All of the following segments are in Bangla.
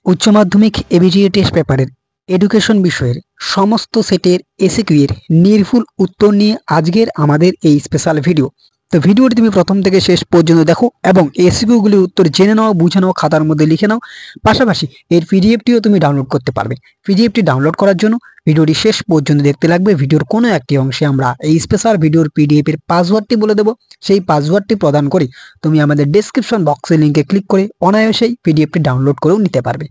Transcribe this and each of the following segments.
উচ্চ মাধ্যমিক এবিটিএ টেস্ট পেপারের এডুকেশন বিষয়ের সমস্ত সেটের এসিকিউ এর নির্ভুল উত্তর নিয়ে আজকের আমাদের এই স্পেশাল ভিডিও। তো ভিডিওটি তুমি প্রথম থেকে শেষ পর্যন্ত দেখো এবং এসিকিউগুলির উত্তর জেনে নাও, বুঝে নাও, খাতার মধ্যে লিখে নাও। পাশাপাশি এর পিডিএফটিও তুমি ডাউনলোড করতে পারবে। পিডিএফটি ডাউনলোড করার জন্য ভিডিওটি শেষ পর্যন্ত দেখতে লাগবে। ভিডিওর কোনো একটি অংশে আমরা এই স্পেশাল ভিডিওর পিডিএফ এর পাসওয়ার্ডটি বলে দেবো। সেই পাসওয়ার্ডটি প্রদান করে তুমি আমাদের ডেসক্রিপশন বক্সের লিঙ্কে ক্লিক করে অনায়াসেই পিডিএফটি ডাউনলোড করেও নিতে পারবে।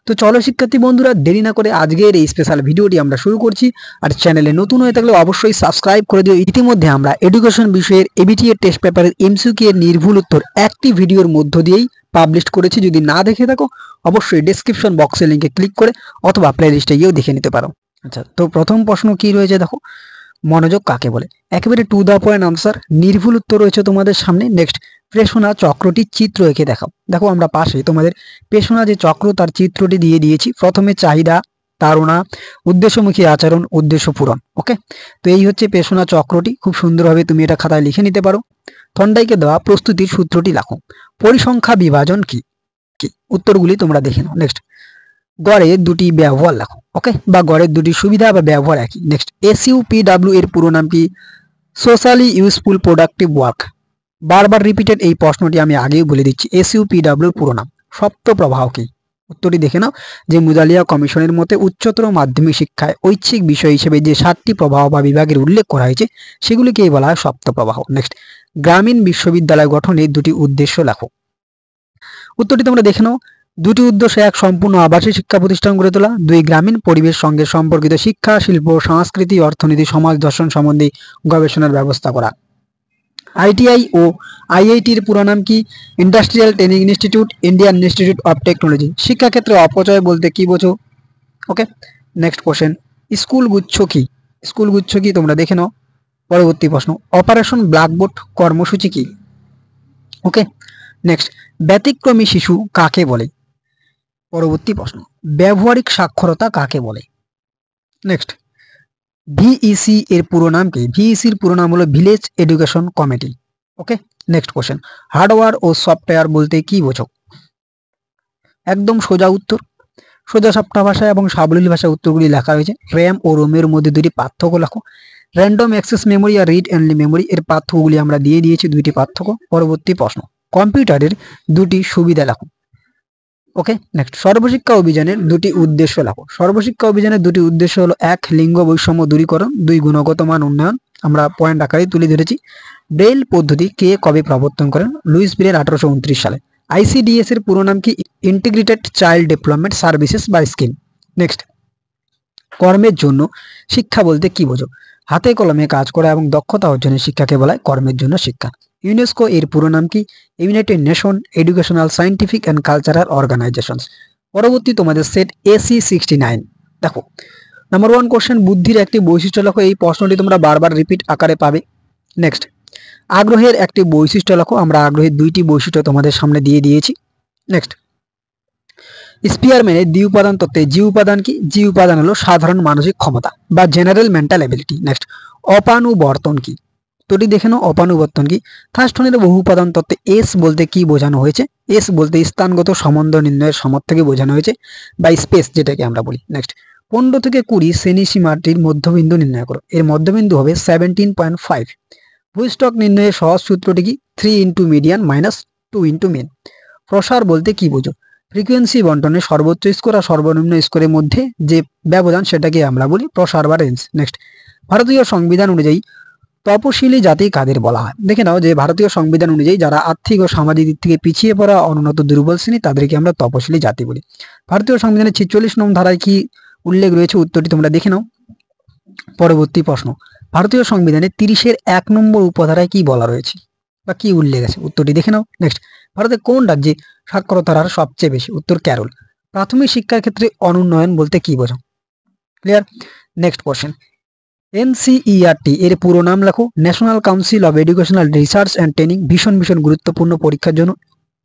তো চলো শিক্ষার্থী বন্ধুরা, দেরি না করে আজকের এই স্পেশাল ভিডিওটি আমরা শুরু করছি। আর চ্যানেলে নতুন হয়ে থাকলে অবশ্যই সাবস্ক্রাইব করে দিও। ইতিমধ্যে আমরা এডুকেশন বিষয়ের এবিটিএ টেস্ট পেপারের এমসিকিউ এর নির্ভুল উত্তর একটি ভিডিওর মধ্য দিয়েই পাবলিশ করেছি। যদি না দেখে থাকো অবশ্যই ডেসক্রিপশন বক্সের লিঙ্কে ক্লিক করে অথবা প্লেলিস্টে গিয়েও দেখে নিতে পারো। আচ্ছা, তো প্রথম প্রশ্ন কি রয়েছে দেখো, মনোযোগ কাকে বলে? একেবারে টু দা পয়েন্ট আনসার, নির্ভুল উত্তর রয়েছে তোমাদের সামনে। নেক্সট, পেশোনা চক্রটির চিত্র এঁকে দেখাও। দেখো আমরা পাশে তোমাদের পেশোনা যে চক্র তার চিত্রটি দিয়ে দিয়েছি। প্রথমে চাহিদা, তাড়না, উদ্দেশ্যমুখী আচরণ, উদ্দেশ্য পূরণ। ওকে, তো এই হচ্ছে পেশোনা চক্রটি। খুব সুন্দরভাবে তুমি এটা খাতায় লিখে নিতে পারো। থন্ডাইকে দেওয়া প্রস্তুতির সূত্রটি লেখো। পরিসংখ্যা বিভাজন কি? উত্তরগুলি তোমরা দেখে নাও। নেক্সট, গড়ের দুটি ব্যবহার লেখো। ওকে, বা গড়ের দুটি সুবিধা বা ব্যবহার একই। নেক্সট, এসইউপিডব্লিউ এর পুরো নাম কি? Socially useful productive work. বারবার রিপিটেড এই প্রশ্নটি আমি আগেই বলে দিচ্ছি। এসইউপিডব্লিউ পুরো নাম। সপ্ত প্রবাহ কি? উত্তরটি দেখে নাও। যে মুদালিয়া কমিশনের মতে উচ্চতর মাধ্যমিক শিক্ষায় ঐচ্ছিক বিষয় হিসেবে যে 7টি প্রবাহ বা বিভাগের উল্লেখ করা হয়েছে সেগুলিকেই বলা হয় সপ্ত প্রবাহ। নেক্সট, গ্রামীণ বিশ্ববিদ্যালয় গঠনের দুটি উদ্দেশ্য লেখো। উত্তরটি তোমরা দেখে নাও। দুটি উদ্দেশ্য: এক, সম্পূর্ণ আবাসিক শিক্ষা প্রতিষ্ঠান গড়ে তোলা। দুই, গ্রামীণ পরিবেশ সঙ্গে সম্পর্কিত শিক্ষা, শিল্প, সংস্কৃতি, অর্থনীতি, সমাজ দর্শন সম্বন্ধে গবেষণার ব্যবস্থা করা। আইটিআই ও আইআইটির পুরো নাম কি? Industrial training institute, Indian institute of technology. শিক্ষাক্ষেত্রে অপচয় বলতে কি বোঝো? ওকে, নেক্সট কোশ্চেন, স্কুল গুচ্ছ কি? স্কুল গুচ্ছ কি তোমরা দেখে নাও। পরবর্তী প্রশ্ন, অপারেশন ব্ল্যাকবোর্ড কর্মসূচি কি? ওকে, নেক্সট, ব্যতিক্রমী শিশু কাকে বলে? পরবর্তী প্রশ্ন, ব্যবহারিক সাক্ষরতা কাকে বলে? নেক্সট, ভিইসি এর পুরো নাম কি? ভিইসির পুরো নাম হলো ভিলেজ এডুকেশন কমিটি। ওকে, নেক্সট কোশ্চেন, হার্ডওয়্যার ও সফটওয়্যার বলতে কি বোঝো? একদম সোজা উত্তর, সোজা সাপটা ভাষায় এবং সাবলীল ভাষায় উত্তরগুলি লেখা রয়েছে। র্যাম ও রোমের মধ্যে দুটি পার্থক্য লেখো। র্যান্ডম অ্যাক্সেস মেমোরি আর রিড অনলি মেমোরি এর পার্থক্যগুলি আমরা দিয়ে দিয়েছি, দুইটি পার্থক্য। পরবর্তী প্রশ্ন, কম্পিউটারের দুটি সুবিধা লেখো। ওকে, নেক্সট, সর্বশিক্ষা অভিযানের দুটি উদ্দেশ্য লেখো। সর্বশিক্ষা অভিযানের দুটি উদ্দেশ্য হলো: এক, লিঙ্গ বৈষম্য দূরীকরণ। দুই, গুণগত মান উন্নয়ন। আমরা পয়েন্ট আকারে তুলে ধরেছি। ব্রেইল পদ্ধতি কে কবে প্রবর্তন করেন? লুইস ব্রেল 1829 সালে। আইসিডিএস এর পুরো নাম কি? ইন্টিগ্রেটেড চাইল্ড ডেভেলপমেন্ট সার্ভিসেস বা স্কিম। নেক্সট, কর্মের জন্য শিক্ষা বলতে কি বোঝো? হাতে কলমে কাজ করা এবং দক্ষতা অর্জনের শিক্ষাকে বলা হয় কর্মের জন্য শিক্ষা। ইউনেস্কো এর পুরো নাম কি? United Nations Educational Scientific and Cultural Organizations. পরবর্তী তোমাদের সেট AC69। দেখো, নাম্বার 1 কোশ্চেন, বুদ্ধির একটি বৈশিষ্ট্য লেখো। এই প্রশ্নটি তোমরা বারবার রিপিট আকারে পাবে। নেক্সট, আগ্রহের একটি বৈশিষ্ট্য লেখো। আমরা আগ্রহের দুইটি বৈশিষ্ট্য তোমাদের সামনে দিয়ে দিয়েছি। নেক্সট, স্পিয়ারম্যানের দ্বি উপাদান তত্ত্বে জি উপাদান কি? জি উপাদান হলো সাধারণ মানসিক ক্ষমতা বা জেনারেল মেন্টাল এবিলিটি। নেক্সট, অপানুবর্তন কি? তোটি দেখে নাও, অপানুবর্তন কি? থার্স্টনের বহু উপাদান তত্ত্বে এস বলতে কি বোঝানো হয়েছে? এস বলতে স্থানগত সম্বন্ধ নির্ণয়ের সামর্থ্যকে বোঝানো হয়েছে বা স্পেস যেটাকে আমরা বলি। নেক্সট, 15 থেকে 20 শ্রেণী সীমাটির মধ্যবিন্দু নির্ণয় করো। এর মধ্যবিন্দু হবে 17.5। ভূস্টক নির্ণয়ের সহজ সূত্রটি কি? 3 into median minus 2 into mean. প্রসার বলতে কি বোঝো? ফ্রিকোয়েন্সি বন্টনে সর্বোচ্চ স্কোর আর সর্বনিম্ন স্কোরের মধ্যে যে ব্যবধান সেটাকে আমরা বলি প্রসার বা রেঞ্জ। নেক্সট, ভারতীয় সংবিধান অনুযায়ী তপশিলি জাতি কাদের বলা হয়? দেখে নাও যে ভারতীয় সংবিধান অনুযায়ী যারা আর্থিক ও সামাজিক দিক থেকে পিছিয়ে পড়া অনুন্নত দুর্বল শ্রেণী তাদেরকে আমরা তপশিলি জাতি বলি। ভারতীয় সংবিধানের 46 নং ধারায় কি উল্লেখ রয়েছে? উত্তরটি তোমরা দেখে নাও। পরবর্তী প্রশ্ন, ভারতীয় সংবিধানের 30-এর 1 নম্বর উপধারায় কি বলা রয়েছে বা কি উল্লেখ আছে? উত্তরটি দেখে নাও। নেক্সট, ভারতের কোন রাজ্যে সাক্ষরতার হার সবচেয়ে বেশি? উত্তর কেরল। প্রাথমিক শিক্ষার ক্ষেত্রে অনুন্নয়ন বলতে কি বোঝো? ক্লিয়ার। নেক্সট কোশ্চেন, এনসিইআরটি এর পুরো নাম লেখো। National council of educational research and training. ভীষণ গুরুত্বপূর্ণ পরীক্ষার জন্য।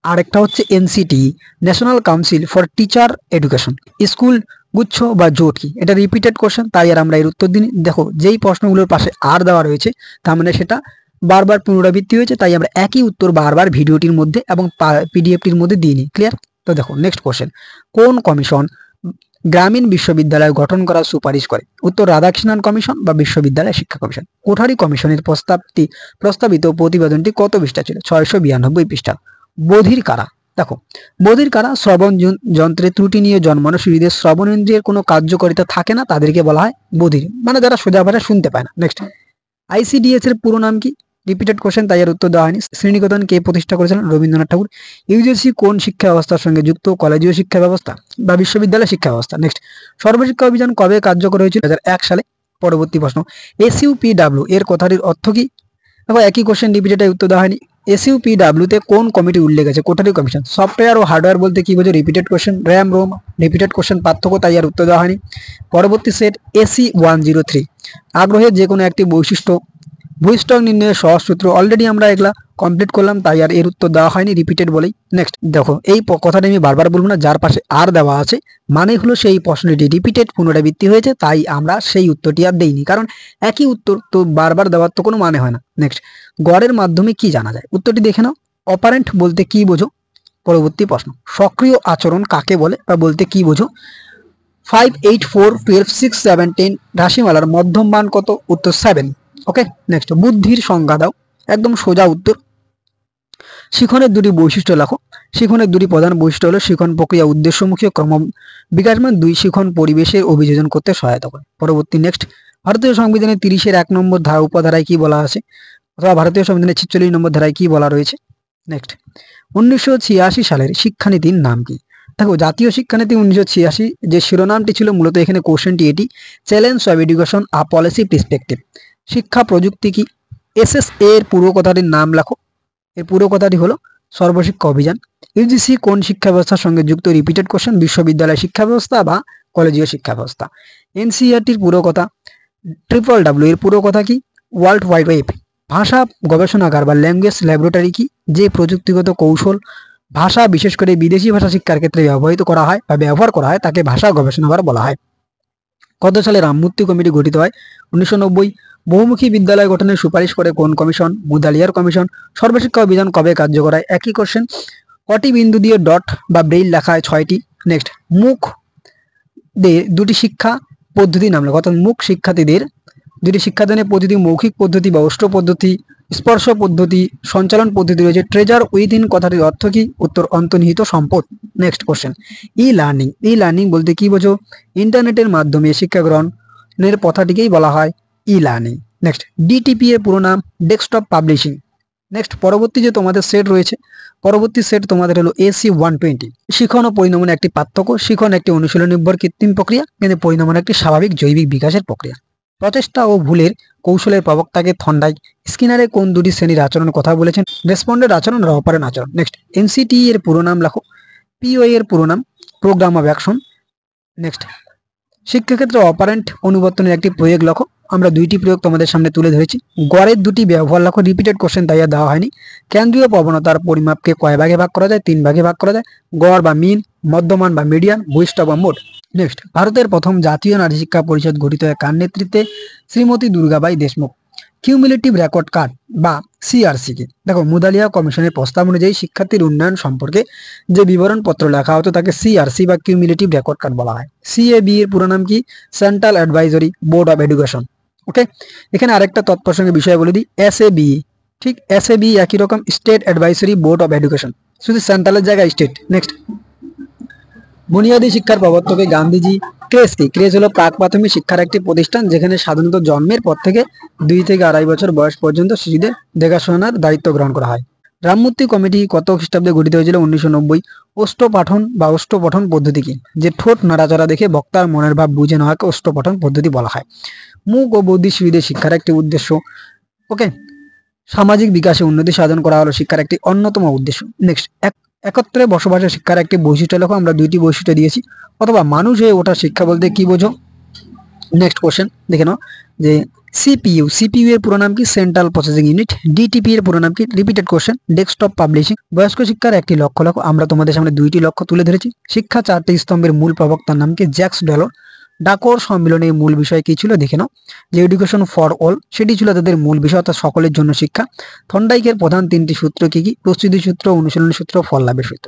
আরেকটা হচ্ছে NCTE, national council for teacher education. School গুচ্ছ বা জোট কি? এটা রিপিটেড কোশ্চেন, তাই আর আমরা এর উত্তর দিই। দেখো, যেই প্রশ্নগুলোর পাশে আর দেওয়া রয়েছে তার মানে সেটা বারবার পুনরাবৃত্তি হয়েছে, তাই আমরা একই উত্তর বারবার ভিডিওটির মধ্যে এবং পিডিএফটির মধ্যে দিইনি। ক্লিয়ার। তো দেখো নেক্সট কোশ্চেন, কোন কমিশন গ্রামীণ বিশ্ববিদ্যালয় গঠন করার সুপারিশ করে? উত্তর রাধাকৃষ্ণন কমিশন বা বিশ্ববিদ্যালয় শিক্ষা কমিশন। কোঠারি কমিশনের প্রস্তাবিত প্রতিবেদনটি কত পৃষ্ঠা ছিল? 692 পৃষ্ঠা। বধির কারা? দেখো বধির কারা শ্রবণ যন্ত্রে ত্রুটি নিয়ে জন্মানো শিশুদের শ্রবণেন্দ্রিয়ের কোনো কার্যকারিতা থাকে না, তাদেরকে বলা হয় বধির, মানে যারা সোজা ভাষা শুনতে পায় না। নেক্সট, আইসিডিএস এর পুরো নাম কি? রিপিটেড কোশ্চেন, তাই এর উত্তর দেওয়া হয়নি। শ্রেণীকোষণ কে প্রতিষ্ঠা করেছিলেন? রবীন্দ্রনাথ ঠাকুর। ইউজিসি কোন শিক্ষা ব্যবস্থার সঙ্গে যুক্ত? কলেজীয় শিক্ষা ব্যবস্থা বা বিশ্ববিদ্যালয় শিক্ষা ব্যবস্থা। নেক্সট, সর্বশিক্ষা অভিযান কবে কার্যকর হয়েছিল? 2001 সালে। পরবর্তী প্রশ্ন, এসইউপিডব্লিউ এর কথাটির অর্থ কি? দেখো একই কোশ্চেন রিপিটেড, উত্তর দেওয়া হয়নি। এসইউপিডব্লিউ তে কোন কমিটি উল্লেখ আছে? কোঠারি কমিশন। সফটওয়্যার ও হার্ডওয়্যার বলতে কি বোঝো? Repeated question, RAM ROM. Repeated question, পার্থক্য, তাই আর উত্তর দেওয়া হয়নি। পরবর্তী সেট, AC-103 আগ্রহের যে কোনো একটি বৈশিষ্ট্য ভূস্টক নির্ণয়ের সহজ সূত্র। অলরেডি আমরা এগুলা কমপ্লিট করলাম, তাই আর এর উত্তর দেওয়া হয়নি, রিপিটেড বলেই। নেক্সট দেখো, এই কথাটা আমি বারবার বলবো না, যার পাশে আর দেওয়া আছে মানে হলো সেই প্রশ্নটি রিপিটেড পুনরাবৃত্তি হয়েছে, তাই আমরা সেই উত্তরটি আর দেইনি, কারণ একই উত্তর তো বারবার দেওয়ার তো কোনো মানে হয় না। নেক্সট, গড়ের মাধ্যমে কি জানা যায়? উত্তরটি দেখে নাও। অপারেন্ট বলতে কি বোঝো? পরবর্তী প্রশ্ন, সক্রিয় আচরণ কাকে বলে বা বলতে কি বোঝো? 5, 8, 4, 12, 6, 7, 10 রাশিমালার মধ্যম মান কত? উত্তর 7। ওকে, নেক্সট, বুদ্ধির সংজ্ঞা দাও। একদম সোজা উত্তর। শিখনের দুটি বৈশিষ্ট্য লেখো। শিখনের দুটি প্রধান বৈশিষ্ট্য হলো শিখন প্রক্রিয়া উদ্দেশ্যমুখী ক্রম বিকাশমান, 2 শিখন পরিবেশের অভিযোজন করতে সহায়তা করে। পরবর্তী নেক্সট, ভারতীয় সংবিধানের 30-এর 1 নম্বর ধারা উপধারায় কি বলা আছে? অথবা ভারতীয় সংবিধানের 46 নম্বর ধারায় কি বলা রয়েছে? নেক্সট, 1986 সালের শিক্ষানীতির নাম কি? দেখো জাতীয় শিক্ষানীতি 1986, যে শিরোনামটি ছিল মূলত এখানে কোশ্চেনটি এটি, challenge of education a policy perspective. শিক্ষা প্রযুক্তি কি? SSA এর পুরো কথাটির নাম লেখো। এর পুরো কথাটি হলো সর্বশিক্ষা অভিযান। ইউজিসি কোন শিক্ষা ব্যবস্থার সঙ্গে যুক্ত? রিপিটেড কোশ্চেন, বিশ্ববিদ্যালয় শিক্ষা ব্যবস্থা বা কলেজীয় শিক্ষা ব্যবস্থা। এনসিইআরটির পুরো কথা। WWW এর পুরো কথা কি? World wide web. ভাষা গবেষণাগার বা ল্যাঙ্গুয়েজ ল্যাবরেটরি কি? যে প্রযুক্তিগত কৌশল ভাষা বিশেষ করে বিদেশি ভাষা শিক্ষার ক্ষেত্রে ব্যবহৃত করা হয় বা ব্যবহার করা হয় তাকে ভাষা গবেষণাগার বলা হয়। কত সালে রামমূর্তি কমিটি গঠিত হয়? 1990। বহুমুখী বিদ্যালয় গঠনের সুপারিশ করে কোন কমিশন? মুদালিয়ার কমিশন। সর্বশিক্ষা অভিযান কবে কার্যকর হয়? একই কোশ্চেন। কটি বিন্দু দিয়ে ডট বা ব্রেইল লেখা হয়? 6টি। নেক্সট, মুখ দিয়ে দুটি শিক্ষা পদ্ধতি নাম লেখো, অর্থাৎ মুখ শিক্ষার্থীদের দুটি শিক্ষাদানের পদ্ধতি মৌখিক পদ্ধতি বা অষ্ট পদ্ধতি, স্পর্শ পদ্ধতি, সঞ্চালন পদ্ধতি রয়েছে। ট্রেজার উইদিন কথাটির অর্থ কি? উত্তর অন্তর্নিহিত সম্পদ। Next question, e learning. E learning বলতে কি বোঝো? ইন্টারনেটের মাধ্যমে শিক্ষা গ্রহণের কথাটিকেই বলা হয় ই লার্নিং। নেক্সট, ডিটিপি এর পুরো নাম? Desktop publishing. নেক্সট, পরবর্তী যে তোমাদের সেট রয়েছে, পরবর্তী সেট তোমাদের হলো AC-120। শিখন ও পরিণমন একটি পার্থক্য। শিখন একটি অনুশীলন নির্ভর কৃত্রিম প্রক্রিয়া, কিন্তু পরিণমন একটি স্বাভাবিক জৈবিক বিকাশের প্রক্রিয়া। প্রচেষ্টা ও ভুলের কৌশলের প্রবক্তাকে থন্ডাইক। স্কিনারে কোন দুটি শ্রেণীর আচরণ কথা বলেছেন? রেসপন্ডের আচরণ আর অপারেন্ট আচরণ। নেক্সট, NCTE এর পুরো নাম লেখো। POA এর পুরো নাম? Programme of action. নেক্সট, শিক্ষাক্ষেত্রে অপারেন্ট অনুবর্তনের একটি প্রয়োগ লেখো। আমরা দুইটি প্রয়োগ তোমাদের সামনে তুলে ধরেছি। গড়ের দুটি ব্যবহার লেখো। রিপিটেড কোশ্চেন, তাই আর দেওয়া হয়নি। কেন্দ্রীয় প্রবণতার পরিমাপকে কয় ভাগে ভাগ করা যায়? 3 ভাগে ভাগ করা যায়। গড় বা মিন, মধ্যমান বা মিডিয়ান, ভূইষ্ঠক বা মোট। নেক্সট, ভারতের প্রথম জাতীয় নারী শিক্ষা পরিষদ গঠিত হয় কার নেতৃত্বে? Shrimati Durgabai Deshmukh. Cumulative record card বা CRC কি? দেখো মুদালিয়া কমিশনের প্রস্তাব অনুযায়ী শিক্ষার্থীর উন্নয়ন সম্পর্কে যে বিবরণপত্র লেখা হতো তাকে CRC বা কিউমুলেটিভ রেকর্ড কার্ড বলা হয়। CAB এর পুরো নাম কি? Central advisory board of education. Okay, এখানে আরেকটা তৎপ্রসঙ্গে বিষয় বলে দিই, SABE। ঠিক, SABE একই রকম, state advisory board of education, শুধু সেন্ট্রালের জায়গায় স্টেট। নেক্সট, বুনিয়াদী শিক্ষার প্রবর্তকে গান্ধীজি। ক্রেজ কি? ক্রেজ হলো প্রাক প্রাথমিক শিক্ষার একটি প্রতিষ্ঠান যেখানে সাধারণত জন্মের পর থেকে 2 থেকে 2.5 বছর বয়স পর্যন্ত শিশুদের দেখাশোনার দায়িত্ব গ্রহণ করা হয়। রামমূর্তি কমিটি কত খ্রিস্টাব্দে গঠিত হয়েছিল? 1990। অষ্টপাঠন বা অষ্টপঠন পদ্ধতি কি? যে ঠোঁট নাড়াচাড়া দেখে বক্তার মনের ভাব বুঝে নেওয়াকে অষ্টপঠন পদ্ধতি বলা হয়। মুখ ও বৌদ্ধি শিশুদের শিক্ষার একটি উদ্দেশ্য। ওকে, সামাজিক বিকাশে উন্নতি সাধন করা হলো শিক্ষার একটি অন্যতম উদ্দেশ্য। নেক্সট, একত্রে বসবাসের শিক্ষার একটি বৈশিষ্ট্য লেখো। আমরা দুইটি বৈশিষ্ট্য দিয়েছি। অথবা মানুষ হয়ে ওঠা শিক্ষা বলতে কি বোঝো? নেক্সট কোশ্চেন দেখে নাও, যে CPU এর পুরো নাম কি? Central processing unit. DTP এর পুরো নাম কি? Repeated question, desktop publishing. বয়স্ক শিক্ষার একটি লক্ষ্য লেখো। আমরা তোমাদের সামনে দুইটি লক্ষ্য তুলে ধরেছি। শিক্ষা 4টি স্তম্ভের মূল প্রবক্তার নাম কি? জ্যাক্স ডেলর। ডাকোর সম্মেলনের মূল বিষয় কি ছিল? দেখে নাও, যে এডুকেশন ফর অল, সেটি ছিল তাদের মূল বিষয়, অর্থাৎ সকলের জন্য শিক্ষা। থন্ডাইকের প্রধান 3টি সূত্র কি কি? প্রস্তুতি সূত্র, অনুশীলনী সূত্র, ফল লাভের সূত্র।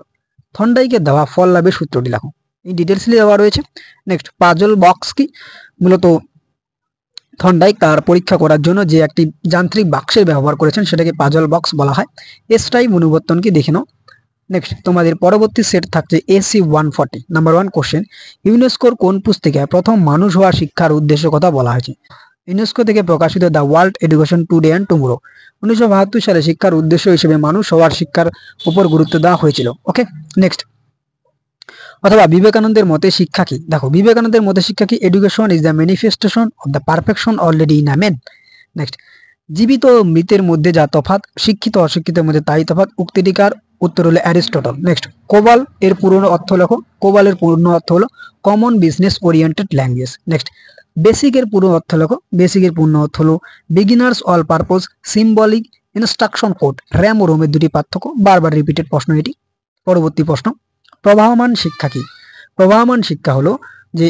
থর্নডাইকের দেওয়া ফল লাভের সূত্রটি লেখো। এই ডিটেলসলি দেওয়া রয়েছে। নেক্সট পাজল বক্স কি? মূলত থর্নডাইক তার পরীক্ষা করার জন্য যে একটি যান্ত্রিক বাক্সের ব্যবহার করেছেন সেটাকে পাজল বক্স বলা হয়। এস টাইপ অনুবর্তন কি দেখে নাও। নেক্সট তোমাদের পরবর্তী সেট থাকছে AC 140। নাম্বার 1 কোশ্চেন, ইউনেস্কোর কোন পুস্তিকায় প্রথম মানুষ হওয়া শিক্ষার উদ্দেশ্য কথা বলা হয়েছে? ইউনেস্কো থেকে প্রকাশিত the world education today and tomorrow. 1972 সালে শিক্ষার উদ্দেশ্য হিসেবে মানুষ হওয়ার শিক্ষার উপর গুরুত্ব দেওয়া হয়েছিল। ওকে, নেক্সট। অথবা বিবেকানন্দের মতে শিক্ষা কি? দেখো, বিবেকানন্দের মতে শিক্ষা কি? Education is the manifestation of the perfection already in a man. Next, জীবিত ও মৃতের মধ্যে যা তফাৎ, শিক্ষিত অশিক্ষিতের মধ্যে তাই তফাৎ, উক্তিটিকার উত্তর হলো অ্যারিস্টটল। নেক্সট, কোবাল এর পূর্ণ অর্থ লেখো। কোবালের পূর্ণ অর্থ হলো common business oriented language. Next, বেসিকের পূর্ণ অর্থ লেখো। বেসিকের পূর্ণ অর্থ হলো beginners all purpose symbolic instruction code. RAM ও রোমের দুটি পার্থক্য, বারবার রিপিটেড প্রশ্ন এটি। পরবর্তী প্রশ্ন, প্রবাহমান শিক্ষা কি? প্রবাহমান শিক্ষা হলো যে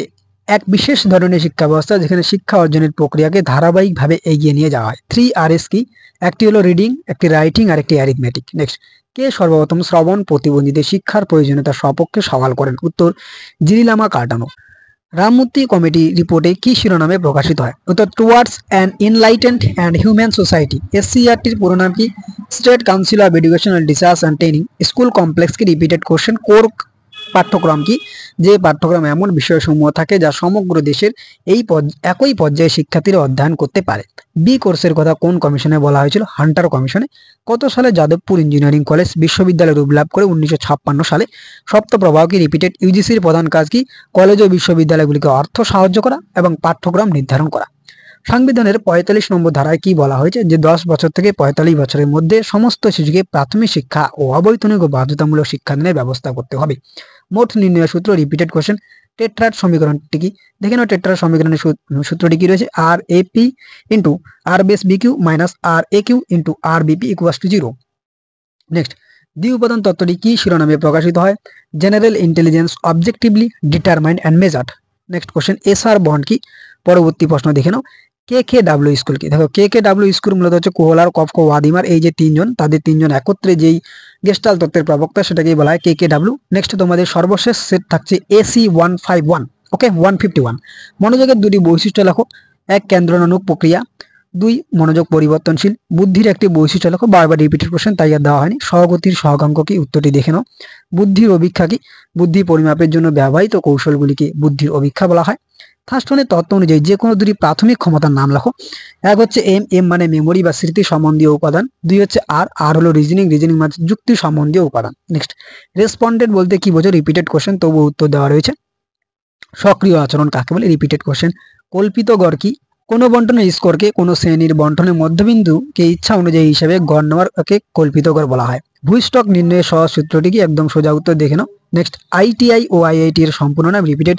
এক বিশেষ ধরনের শিক্ষা ব্যবস্থা যেখানে শিক্ষা অর্জনের প্রক্রিয়াকে ধারাবাহিকভাবে এগিয়ে নিয়ে যাওয়া হয়। 3 Rs কি? একটি হলো রিডিং, একটি রাইটিং আর একটি অ্যারিথমেটিক। নেক্সট, কে সর্বপ্রথম শ্রবণ প্রতিবন্ধীদের শিক্ষার প্রয়োজনীয়তা সপক্ষে সওয়াল করেন? উত্তর জিরিলামা কার্ডানো। রামমূর্তি কমিটি রিপোর্টে কি শিরোনামে প্রকাশিত হয়? উত্তর towards an enlightened and human society. SCERTর পুরো নাম কি? State council of educational research and training. School complex কি? Repeated question. কোর পাঠ্যক্রম কি? যে পাঠ্যক্রম এমন বিষয়সমূহ থাকে যা সমগ্র দেশের একই পর্যায়ে শিক্ষার্থীরা অধ্যয়ন করতে পারে। বি কোর্সের কথা কোন কমিশনে বলা হয়েছিল? হান্টার কমিশনে। কত সালে যাদবপুর ইঞ্জিনিয়ারিং কলেজ বিশ্ববিদ্যালয় রূপ লাভ করে? 1956 সালে। সপ্তপ্রবাহ কি? রিপিটেড। ইউজিসির প্রধান কাজ কি? কলেজ ও বিশ্ববিদ্যালয়গুলিকে অর্থ সাহায্য করা এবং পাঠ্যক্রম নির্ধারণ করা। সংবিধানের 45 নম্বর ধারায় কি বলা হয়েছে? যে 10 বছর থেকে 45 বছরের মধ্যে সমস্ত শিশুকে প্রাথমিক শিক্ষা ও অবৈতনিক ও বাধ্যতামূলক শিক্ষাদানের ব্যবস্থা করতে হবে। মোট নির্ণয় সূত্র, রিপিটেড কোশ্চেন। টেট্রাড সমীকরণটি কি? দেখে নাও টেট্রাড সমীকরণের সূত্রটি কি রয়েছে? RAP into R base BQ minus RAQ into RBP equals to 0। Next, দ্বি উপাদান তত্ত্বটি কি শিরোনামে প্রকাশিত হয়? General intelligence objectively determined and measured. Next question, SR bond কি? পরবর্তী প্রশ্ন দেখে নাও। KKW স্কুল কি? দেখো, KKW স্কুল মূলত হচ্ছে কোহলার, কফকো, ওয়াদিমার, এই যে তিনজন, তাদের তিনজন একত্রে যেই গেস্টাল তত্ত্বের প্রবক্তা সেটাকেই বলা হয় KKW। নেক্সট, তোমাদের সর্বশেষ সেট থাকছে AC 151। ওকে, 151। মনোযোগের দুটি বৈশিষ্ট্য লেখো। 1 কেন্দ্রনানুক প্রক্রিয়া, 2 মনোযোগ পরিবর্তনশীল। বুদ্ধির একটি বৈশিষ্ট্য লেখো। বারবার রিপিটেড কোশ্চেন, তাই আর দেওয়া হয়নি। সহগতির সহগাঙ্ক কি? উত্তরটি দেখে নাও। বুদ্ধির অভিক্ষা কি? বুদ্ধি পরিমাপের জন্য ব্যবহৃত কৌশলগুলিকে বুদ্ধির অভিক্ষা বলা হয়। থার্স্টনের তত্ত্ব অনুযায়ী যে কোনো দুটি প্রাথমিক ক্ষমতার নাম লেখো। 1 হচ্ছে M মানে মেমোরি বা স্মৃতি সম্বন্ধীয় উপাদান। 2 হচ্ছে R হলো রিজনিং মানে যুক্তি সম্বন্ধীয় উপাদান। নেক্সট, রেসপন্ডেন্ট বলতে কি বোঝো? রিপিটেড কোশ্চেন, তবু উত্তর দেওয়া রয়েছে। সক্রিয় আচরণ কাকে বলে? Repeated question. কল্পিত গড় কি? কোনো বন্টনের স্কোরকে কোনো শ্রেণীর বন্টনের মধ্যবিন্দুকে ইচ্ছা অনুযায়ী হিসেবে গড় নেওয়ারকে কল্পিত গড় বলা হয়। ভূস্টক নির্ণয়ের সহজ সূত্রটি কি? একদম সোজা উত্তর দেখে নাও। নেক্সট, ITI ও IIT এর সম্পূর্ণ নাম? রিপিটেড।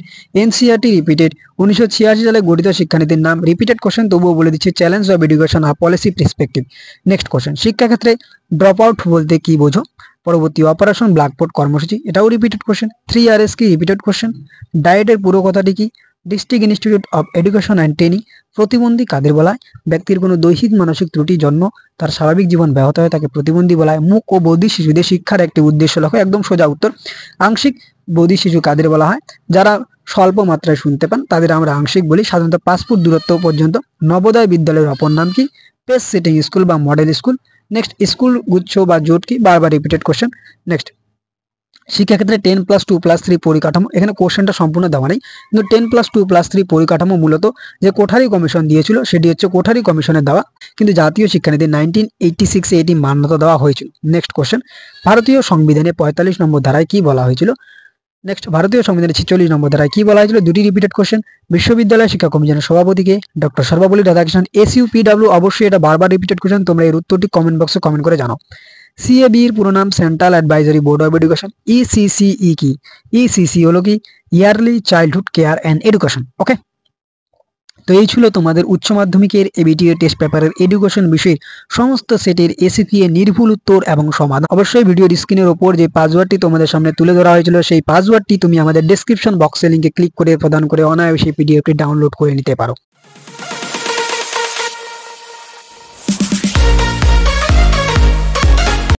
NCERT repeated. 1986 সালে গঠিত শিক্ষানীতির নাম? রিপিটেড কোশ্চেন, তবুও বলে দিচ্ছি চ্যালেঞ্জ অফ এডুকেশন আর পলিসি পার্সপেক্টিভ। নেক্সট কোশ্চেন, শিক্ষাক্ষেত্রে ড্রপ আউট বলতে কি বোঝো? পরবর্তী, অপারেশন ব্ল্যাকবোর্ড কর্মসূচি, এটাও রিপিটেড কোশ্চেন। 3 Rs কি? Repeated question. ডায়েটের পুরো কথাটি কি? District institute of education and training. প্রতিবন্ধী কাদের বলা হয়? ব্যক্তির কোনো দৈহিক মানসিক ত্রুটির জন্য তার স্বাভাবিক জীবন ব্যাহত হয় তাকে প্রতিবন্ধী বলা হয়। মূক ও বধির শিশুদের শিক্ষার একটি উদ্দেশ্য লেখো। একদম সোজা উত্তর। আংশিক বধির শিশু কাদের বলা হয়? যারা স্বল্প মাত্রায় শুনতে পান তাদের আমরা আংশিক বলি। সাধারণত 5 ফুট দূরত্ব পর্যন্ত। নবোদয় বিদ্যালয়ের অপর নাম কি? পেস সেটিং স্কুল বা মডেল স্কুল। নেক্সট, স্কুল গুচ্ছ বা জোট কি? বারবার রিপিটেড কোশ্চেন। নেক্সট, শিক্ষাক্ষেত্রে 10+2+3 পরিকাঠামো, এখানে কোশ্চেনটা সম্পূর্ণ দেওয়া নেই, কিন্তু 10+2+3 পরিকাঠামো মূলত যে কোঠারি কমিশন দিয়েছিল সেটি হচ্ছে কোঠারি কমিশনের দেওয়া, কিন্তু জাতীয় শিক্ষানীতি 1986 এটি মান্যতা দেওয়া হয়েছিল। নেক্সট কোশ্চেন, ভারতীয় সংবিধানে 45 নম্বর ধারায় কি বলা হয়েছিল? নেক্সট, ভারতীয় সংবিধানের 46 নম্বর ধারায় কি বলা হয়েছিল? দুটি রিপিটেড কোশ্চেন। বিশ্ববিদ্যালয় শিক্ষা কমিশনের সভাপতিকে? ডক্টর সর্বপল্লী রাধাকৃষ্ণন। SUPW, অবশ্যই এটা বারবার রিপিটেড কোশ্চেন, তোমরা এর উত্তরটি কমেন্ট বক্সে কমেন্ট করে জানাও। CAB এর পুরো নাম? Central advisory board of education. ECCE কি? ECC হলো কি? Early childhood care and education. Okay, তো এই ছিল তোমাদের উচ্চ মাধ্যমিকের ABTA টেস্ট পেপারের এডুকেশন বিষয়ের সমস্ত সেটের ACQ এর নির্ভুল উত্তর এবং সমাধান। অবশ্যই ভিডিওর স্ক্রিনের উপর যে পাসওয়ার্ডটি তোমাদের সামনে তুলে ধরা হয়েছিল সেই পাসওয়ার্ডটি তুমি আমাদের ডেসক্রিপশন বক্সে লিংকে ক্লিক করে প্রদান করে অনায়াসে PDFটি ডাউনলোড করে নিতে পারো।